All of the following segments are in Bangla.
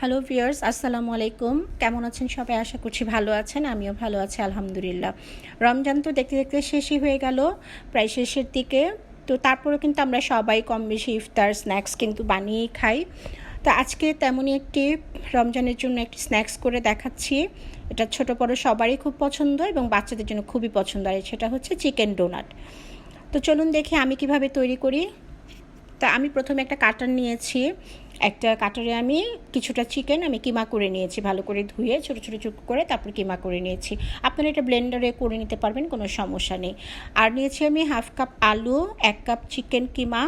হ্যালো ভিউয়ার্স, আসসালামু আলাইকুম। কেমন আছেন সবাই? আশা করছি ভালো আছেন। আমিও ভালো আছি আলহামদুলিল্লাহ। রমজান তো দেখতে দেখতে শেষই হয়ে গেল, প্রায় শেষের দিকে। তো তারপরেও কিন্তু আমরা সবাই কম বেশি ইফতার স্ন্যাক্স কিন্তু বানিয়েই খাই। তো আজকে তেমনই একটি রমজানের জন্য একটি স্ন্যাক্স করে দেখাচ্ছি। এটা ছোট বড় সবারই খুব পছন্দ এবং বাচ্চাদের জন্য খুবই পছন্দ, আর সেটা হচ্ছে চিকেন ডোনাট। তো চলুন দেখি আমি কিভাবে তৈরি করি। তা আমি প্রথমে একটা কাটার নিয়েছি। একটা কাটারে আমি কিছুটা চিকেন আমি কিমা করে নিয়েছি, ভালো করে ধুয়ে ছোটো ছোটো চুপ করে তারপর কিমা করে নিয়েছি। আপনারা এটা ব্লেন্ডারে করে নিতে পারবেন, কোনো সমস্যা নেই। আর নিয়েছি আমি 1/2 কাপ আলু, 1 কাপ চিকেন কিমা,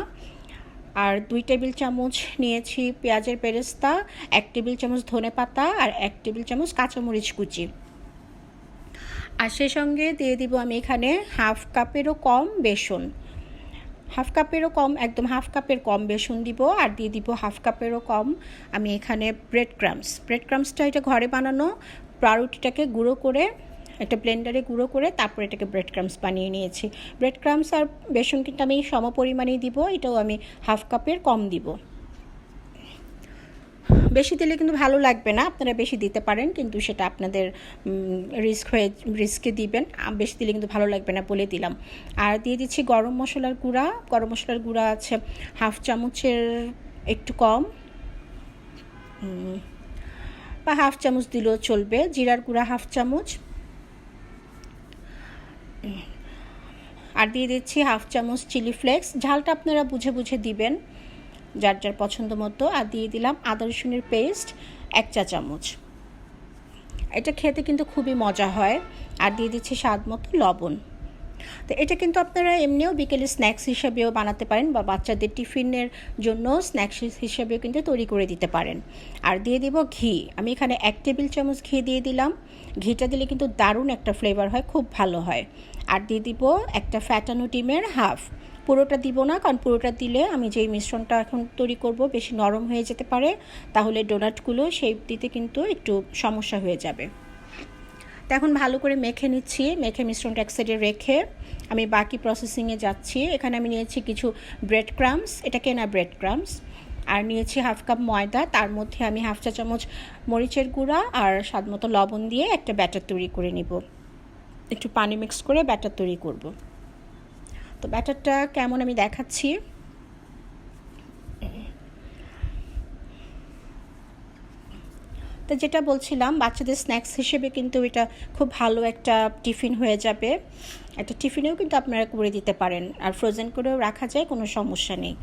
আর 2 টেবিল চামচ নিয়েছি পেঁয়াজের বেরেস্তা, 1 টেবিল চামচ ধনে পাতা, আর 1 টেবিল চামচ কাঁচামরিচ কুচি। আর সে সঙ্গে দিয়ে দিব আমি এখানে 1/2 কাপেরও কম বেসন, 1/2 কাপেরও কম, একদম 1/2 কাপের কম বেসন দিব। আর দিয়ে দিব 1/2 কাপেরও কম আমি এখানে ব্রেড ক্রামসটা এটা ঘরে বানানো পাউরুটিটাকে গুঁড়ো করে একটা ব্লেন্ডারে গুঁড়ো করে তারপর এটাকে ব্রেড ক্রামস বানিয়ে নিয়েছি। ব্রেড ক্রামস আর বেসন কিন্তু আমি সম পরিমাণেই দিব, এটাও আমি 1/2 কাপের কম দিব। বেশি দিলে কিন্তু ভালো লাগবে না, আপনারা বেশি দিতে পারেন, কিন্তু সেটা আপনাদের রিস্কে দিবেন। বেশি দিলে কিন্তু ভালো লাগবে না, বলে দিলাম। আর দিয়ে দিচ্ছি গরম মশলার গুঁড়া আছে 1/2 চামচের একটু কম, বা 1/2 চামচ দিলেও চলবে। জিরার গুঁড়া 1/2 চামচ, আর দিয়ে দিচ্ছি 1/2 চামচ চিলি ফ্লেক্স। ঝালটা আপনারা বুঝে বুঝে দিবেন, যার যার পছন্দ মতো। আর দিয়ে দিলাম আদা রসুনের পেস্ট 1 চা চামচ। এটা খেতে কিন্তু খুবই মজা হয়। আর দিয়ে দিচ্ছি স্বাদ মতো লবণ। তো এটা কিন্তু আপনারা এমনিও বিকেলে স্ন্যাক্স হিসেবেও বানাতে পারেন, বা বাচ্চাদের টিফিনের জন্য স্ন্যাক্স হিসেবেও কিন্তু তৈরি করে দিতে পারেন। আর দিয়ে দিব ঘি, আমি এখানে 1 টেবিল চামচ ঘি দিয়ে দিলাম। ঘিটা দিলে কিন্তু দারুণ একটা ফ্লেভার হয়, খুব ভালো হয়। আর দিয়ে দিব একটা ফ্যাটানো ডিমের হাফ, পুরোটা দিব না, কারণ পুরোটা দিলে আমি যেই মিশ্রণটা এখন তৈরি করব বেশি নরম হয়ে যেতে পারে, তাহলে ডোনাটগুলো শেপ দিতে কিন্তু একটু সমস্যা হয়ে যাবে। তো এখন ভালো করে মেখে নিচ্ছি, মেখে মিশ্রণটা এক সাইডে রেখে আমি বাকি প্রসেসিংয়ে যাচ্ছি। এখানে আমি নিয়েছি কিছু ব্রেড ক্রামস, এটা কেনা ব্রেড ক্রামস, আর নিয়েছি 1/2 কাপ ময়দা, তার মধ্যে আমি 1/2 চা চামচ মরিচের গুঁড়া আর স্বাদ মতো লবণ দিয়ে একটা ব্যাটার তৈরি করে নিব। একটু পানি মিক্স করে ব্যাটার তৈরি করব। তো ব্যাটারটা কেমন আমি দেখাচ্ছি। তো যেটা বলছিলাম, বাচ্চাদের স্ন্যাক্স হিসেবে কিন্তু এটা খুব ভালো একটা টিফিন হয়ে যাবে। একটা টিফিনেও কিন্তু আপনারা করে দিতে পারেন, আর ফ্রোজেন করেও রাখা যায়, কোনো সমস্যা নেই।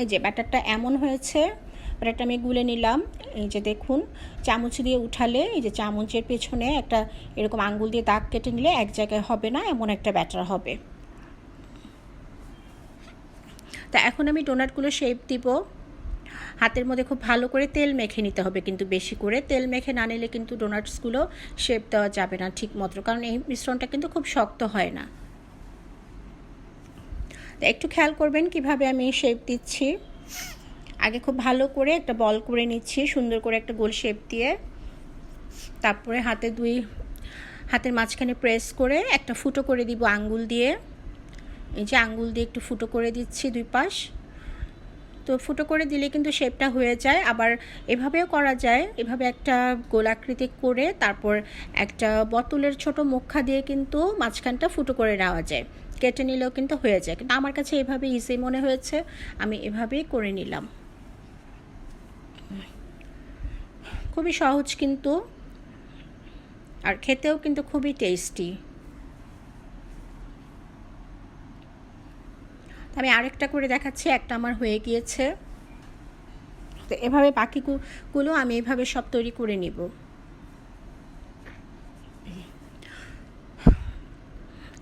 এই যে ব্যাটারটা এমন হয়েছে, ব্যাটারটা আমি গুলে নিলাম। এই যে দেখুন, চামচ দিয়ে উঠালে এই যে চামচের পেছনে একটা এরকম আঙ্গুল দিয়ে দাগ কেটে নিলে এক জায়গায় হবে না, এমন একটা ব্যাটার হবে। তা এখন আমি ডোনাটগুলো শেপ দিব। হাতের মধ্যে খুব ভালো করে তেল মেখে নিতে হবে, কিন্তু বেশি করে তেল মেখে না নিলে কিন্তু ডোনাটসগুলো শেপ দেওয়া যাবে না ঠিক মতো, কারণ এই মিশ্রণটা কিন্তু খুব শক্ত হয় না। তো একটু খেয়াল করবেন কিভাবে আমি শেপ দিচ্ছি। আগে খুব ভালো করে একটা বল করে নিচ্ছি, সুন্দর করে একটা গোল শেপ দিয়ে। তারপরে হাতের মাঝখানে প্রেস করে একটা ফুটো করে দিব আঙ্গুল দিয়ে। এই যে আঙ্গুল দিয়ে একটু ফুটো করে দিচ্ছি দুই পাশ। তো ফুটো করে দিলে কিন্তু শেপটা হয়ে যায়। আবার এভাবেও করা যায়, এভাবে একটা গোলাকৃতি করে তারপর একটা বোতলের ছোট মুখা দিয়ে কিন্তু মাঝখানটা ফুটো করে নেওয়া যায়, কেটে নিলেও কিন্তু হয়ে যায়। কিন্তু আমার কাছে এভাবে ইজি মনে হয়েছে, আমি এভাবেই করে নিলাম। খুবই সহজ কিন্তু, আর খেতেও কিন্তু খুবই টেস্টি। আমি আরেকটা করে দেখাচ্ছি, একটা আমার হয়ে গিয়েছে। তো এভাবে বাকিগুলো আমি এভাবে সব তৈরি করে নিব।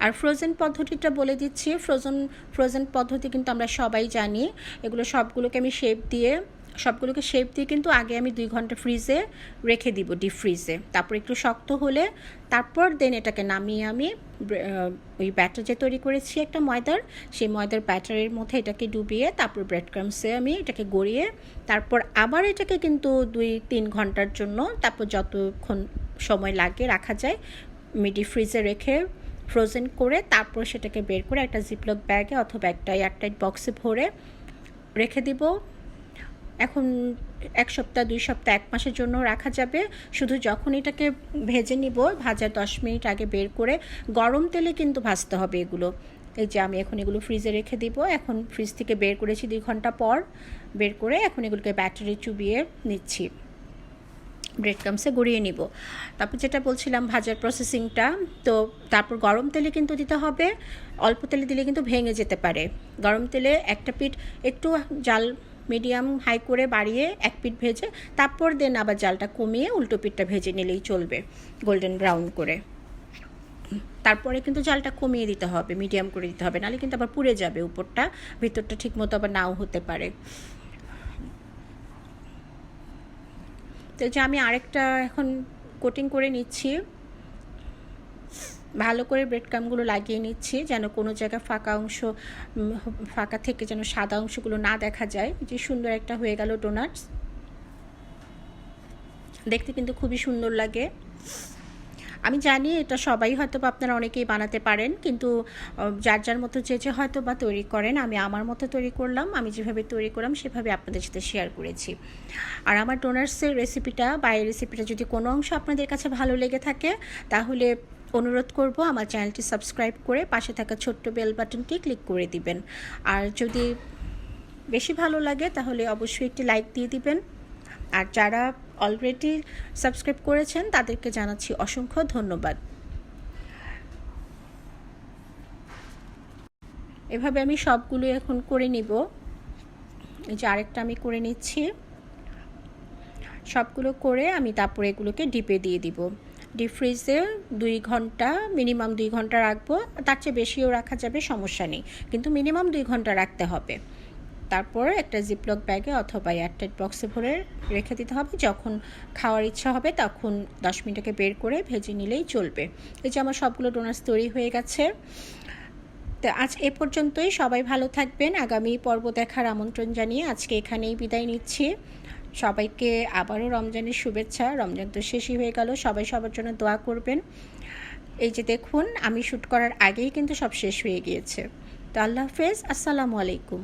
আর ফ্রোজেন পদ্ধতিটা বলে দিচ্ছি। ফ্রোজেন পদ্ধতি কিন্তু আমরা সবাই জানি। এগুলো সবগুলোকে শেপ দিয়ে কিন্তু আগে আমি 2 ঘন্টা ফ্রিজে রেখে দিব, ডিপ ফ্রিজে। তারপর একটু শক্ত হলে তারপর দেন এটাকে নামিয়ে আমি ওই ব্যাটার যে তৈরি করেছি একটা ময়দার, সেই ময়দার ব্যাটারের মধ্যে এটাকে ডুবিয়ে তারপর ব্রেড ক্রামসে আমি এটাকে গড়িয়ে তারপর আবার এটাকে কিন্তু 2-3 ঘন্টার জন্য, তারপর যতক্ষণ সময় লাগে রাখা যায়, ডিপ ফ্রিজে রেখে ফ্রোজেন করে তারপর সেটাকে বের করে একটা জিপলক ব্যাগে অথবা একটা এয়ারটাইট বক্সে ভরে রেখে দিব। এখন 1 সপ্তাহ 2 সপ্তাহ 1 মাসের জন্য রাখা যাবে। শুধু যখন এটাকে ভেজে নিব, ভাজার 10 মিনিট আগে বের করে গরম তেলে কিন্তু ভাজতে হবে এগুলো। এই যে আমি এখন এগুলো ফ্রিজে রেখে দিব। এখন ফ্রিজ থেকে বের করেছি 2 ঘন্টা পর, বের করে এখন এগুলোকে ব্যাটারে চুবিয়ে নিচ্ছি, ব্রেড ক্রামসে গড়িয়ে নিব। তারপর যেটা বলছিলাম ভাজার প্রসেসিংটা, তো তারপর গরম তেলে কিন্তু দিতে হবে। অল্প তেলে দিলে কিন্তু ভেঙে যেতে পারে। গরম তেলে একটা পিঠ একটু জাল মিডিয়াম হাই করে বাড়িয়ে এক পিঠ ভেজে তারপর দেন আবার জালটা কমিয়ে উল্টো পিঠটা ভেজে নিলেই চলবে গোল্ডেন ব্রাউন করে। তারপরে কিন্তু জালটা কমিয়ে দিতে হবে, মিডিয়াম করে দিতে হবে, নাহলে কিন্তু আবার পুড়ে যাবে উপরটা, ভিতরটা ঠিক মতো আবার নাও হতে পারে। তো যে আমি আরেকটা এখন কোটিং করে নিচ্ছি, ভালো করে ব্রেড ক্রাম্বগুলো লাগিয়ে নিচ্ছি যেন কোনো জায়গায় ফাঁকা থেকে যেন সাদা অংশগুলো না দেখা যায়। যে সুন্দর একটা হয়ে গেল ডোনাটস, দেখতে কিন্তু খুবই সুন্দর লাগে। আমি জানি এটা সবাই হয়তো বা আপনারা অনেকেই বানাতে পারেন, কিন্তু যার যার মতো যে হয়তো বা তৈরি করেন। আমি আমার মতো তৈরি করলাম, আমি যেভাবে তৈরি করলাম সেভাবে আপনাদের সাথে শেয়ার করেছি। আর আমার ডোনাটসের রেসিপিটা বা এই রেসিপিটা যদি কোনো অংশ আপনাদের কাছে ভালো লেগে থাকে, তাহলে অনুরোধ করব আমার চ্যানেলটি সাবস্ক্রাইব করে পাশে থাকা ছোট্ট বেল বাটনটি ক্লিক করে দিবেন। আর যদি বেশি ভালো লাগে তাহলে অবশ্যই একটি লাইক দিয়ে দিবেন। আর যারা অলরেডি সাবস্ক্রাইব করেছেন তাদেরকে জানাচ্ছি অসংখ্য ধন্যবাদ। এভাবে আমি সবগুলো এখন করে নিব। এই যে আরেকটা আমি করে নিচ্ছি। সবগুলো করে আমি তারপরে এগুলোকে ডিপে দিয়ে দিব। ডিপ ফ্রিজে 2 ঘন্টা, মিনিমাম 2 ঘন্টা রাখবো। তার চেয়ে বেশিও রাখা যাবে, সমস্যা নেই, কিন্তু মিনিমাম 2 ঘন্টা রাখতে হবে। তারপর একটা জিপলক ব্যাগে অথবা এয়ারটাইট বক্সে ভরে রেখে দিতে হবে। যখন খাওয়ার ইচ্ছা হবে তখন 10 মিনিটকে বের করে ভেজে নিলেই চলবে। এই যে আমার সবগুলো ডোনাটস তৈরি হয়ে গেছে। তো আজ এ পর্যন্তই। সবাই ভালো থাকবেন। আগামী পর্ব দেখার আমন্ত্রণ জানিয়ে আজকে এখানেই বিদায় নিচ্ছি। সবাইকে আবারও রমজানের শুভেচ্ছা। রমজান তো শেষই হয়ে গেল, সবাই সবার জন্য দোয়া করবেন। এই যে দেখুন, আমি শ্যুট করার আগেই কিন্তু সব শেষ হয়ে গিয়েছে। তো আল্লাহ হাফেজ, আসসালামু আলাইকুম।